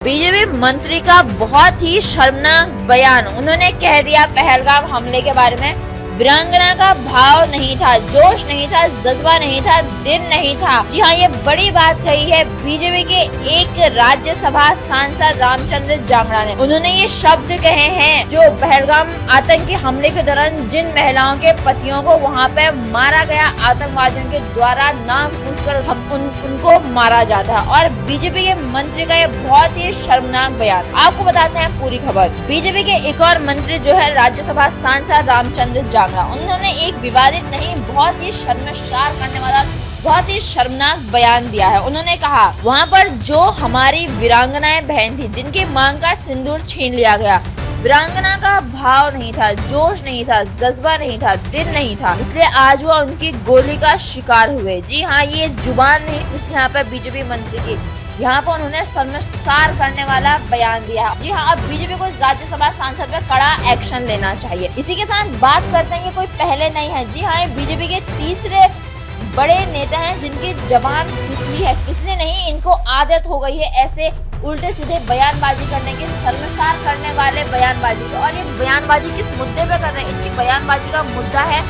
BJP मंत्री का बहुत ही शर्मनाक बयान। उन्होंने कह दिया पहलगाम हमले के बारे में वीरांगना का भाव नहीं था, जोश नहीं था, जज्बा नहीं था, दिल नहीं था। जी हाँ, ये बड़ी बात कही है बीजेपी के एक राज्यसभा सांसद रामचंद्र जांगड़ा ने। उन्होंने ये शब्द कहे हैं जो पहलगाम आतंकी हमले के दौरान जिन महिलाओं के पतियों को वहाँ पे मारा गया आतंकवादियों के द्वारा नाम पूछकर उनको मारा जाता है। और बीजेपी के मंत्री का ये बहुत ही शर्मनाक बयान। आपको बताते हैं पूरी खबर। बीजेपी के एक और मंत्री जो है राज्यसभा सांसद रामचंद्र जांगड़ा, उन्होंने एक विवादित नहीं, बहुत ही शर्मसार करने वाला, बहुत ही शर्मनाक बयान दिया है। उन्होंने कहा वहाँ पर जो हमारी वीरांगनाएं बहन थी जिनकी मांग का सिंदूर छीन लिया गया, वीरांगना का भाव नहीं था, जोश नहीं था, जज्बा नहीं था, दिल नहीं था, इसलिए आज वो उनकी गोली का शिकार हुए। जी हाँ, ये जुबान नहीं, इसने यहाँ पे बीजेपी मंत्री की यहाँ पर उन्होंने शर्मसार करने वाला बयान दिया। जी हाँ, अब बीजेपी को इस राज्यसभा सांसद पे कड़ा एक्शन लेना चाहिए। इसी के साथ बात करते हैं, ये कोई पहले नहीं है। जी हाँ, बीजेपी के तीसरे बड़े नेता हैं जिनकी जबान फिसली है, फिसली नहीं, इनको आदत हो गई है ऐसे उल्टे सीधे बयानबाजी करने की, शर्मसार करने वाले बयानबाजी की। और ये बयानबाजी किस मुद्दे पे कर रहे हैं? इनकी बयानबाजी का मुद्दा है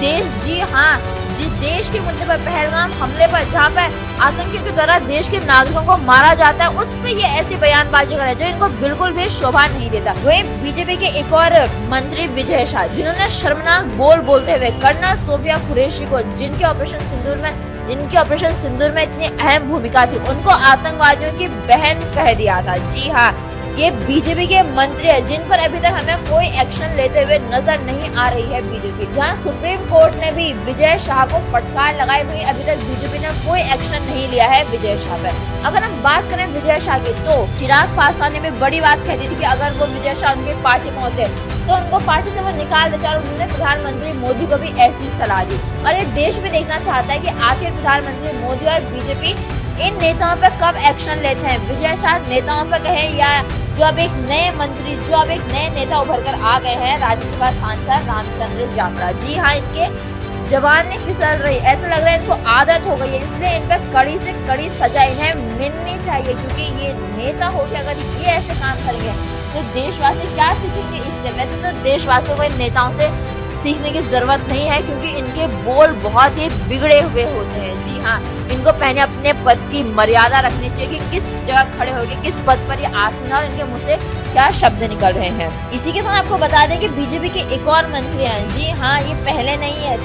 देश। जी हाँ, जिस देश के मुद्दे पर, पहलगाम हमले पर, जहाँ पर आतंकियों के द्वारा देश के नागरिकों को मारा जाता है, उस पे ये ऐसी बयानबाजी कर रहे हैं जो इनको बिल्कुल भी शोभा नहीं देता। वही बीजेपी के एक और मंत्री विजय शाह, जिन्होंने शर्मनाक बोलते हुए कर्नल सोफिया कुरैशी को, जिनके ऑपरेशन सिंदूर में इतनी अहम भूमिका थी, उनको आतंकवादियों की बहन कह दिया था। जी हाँ, ये बीजेपी के मंत्री है जिन पर अभी तक हमें कोई एक्शन लेते हुए नजर नहीं आ रही है बीजेपी। जहाँ सुप्रीम कोर्ट ने भी विजय शाह को फटकार लगाई हुई, अभी तक बीजेपी ने कोई एक्शन नहीं लिया है विजय शाह पर। अगर हम बात करें विजय शाह की, तो चिराग पासवान ने भी बड़ी बात कह दी थी कि अगर वो विजय शाह उनकी पार्टी में होते तो उनको पार्टी से वो निकाल देते, और उन्होंने प्रधानमंत्री मोदी को भी ऐसी सलाह दी। और ये देश भी देखना चाहता है कि आखिर प्रधानमंत्री मोदी और बीजेपी इन नेताओं पर कब एक्शन लेते हैं। विजय शाह नेताओं पर कहे या जो अब एक नए मंत्री, जो अब एक नए नेता उभर कर आ गए हैं, राज्यसभा सांसद रामचंद्र जांगड़ा। जी हाँ, इनके जबान नहीं फिसल रही, ऐसा लग रहा है इनको आदत हो गई है, इसलिए इन पर कड़ी से कड़ी सजा इन्हें मिलनी चाहिए। क्योंकि ये नेता हो गया, अगर ये ऐसे काम करेंगे तो देशवासी क्या सीखेंगे इससे? वैसे तो देशवासियों को इन नेताओं से सीखने की जरूरत नहीं है, क्योंकि इनके बोल बहुत ही बिगड़े हुए होते हैं। जी हाँ, इनको पहले अपने पद की मर्यादा रखनी चाहिए कि किस जगह खड़े होंगे, किस पद पर ये आसीन है और इनके मुंह से क्या शब्द निकल रहे हैं। इसी के साथ आपको बता दें कि बीजेपी के एक और मंत्री हैं। जी हाँ, ये पहले नहीं है,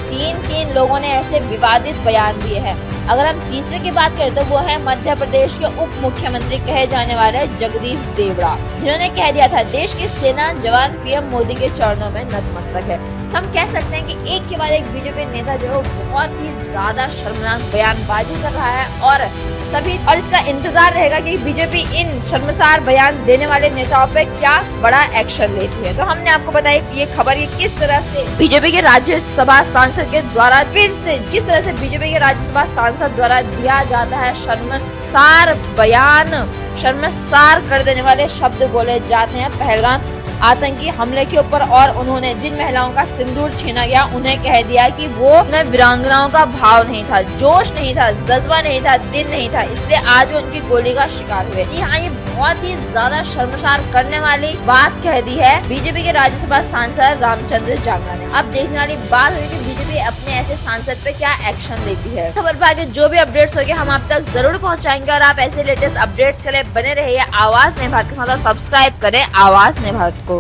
तीन लोगों ने ऐसे विवादित बयान दिए हैं। अगर हम तीसरे की बात करें तो वो है मध्य प्रदेश के उप मुख्यमंत्री कहे जाने वाले जगदीश देवड़ा, जिन्होंने कह दिया था देश की सेना जवान पीएम मोदी के चरणों में नतमस्तक है। हम कह सकते हैं कि एक के बाद एक बीजेपी नेता जो बहुत ही ज्यादा शर्मनाक बयानबाजी कर रहा है, और इसका इंतजार रहेगा कि बीजेपी इन शर्मसार बयान देने वाले नेताओं पे क्या बड़ा एक्शन लेती है। तो हमने आपको बताया कि ये खबर ये किस तरह से बीजेपी के राज्यसभा सांसद के द्वारा किस तरह से बीजेपी के राज्यसभा सांसद द्वारा दिया जाता है शर्मसार बयान, शर्मसार कर देने वाले शब्द बोले जाते हैं पहलगाम आतंकी हमले के ऊपर। और उन्होंने जिन महिलाओं का सिंदूर छीना गया उन्हें कह दिया कि वो वीरांगनाओं का भाव नहीं था, जोश नहीं था, जज्बा नहीं था, दिल नहीं था, इसलिए आज वो उनकी गोली का शिकार हुए। यहाँ ये बहुत ही ज्यादा शर्मसार करने वाली बात कह दी है बीजेपी के राज्यसभा सांसद रामचंद्र जांगड़ा ने। अब देखने वाली बात हुई कि बीजेपी अपने ऐसे सांसद पे क्या एक्शन लेती है। खबर पर आगे जो भी अपडेट्स होंगे हम आप तक जरूर पहुँचाएंगे, और आप ऐसे लेटेस्ट अपडेट्स के लिए बने रहिए आवाज नए भारत के साथ, सब्सक्राइब करें आवाज नए भारत को।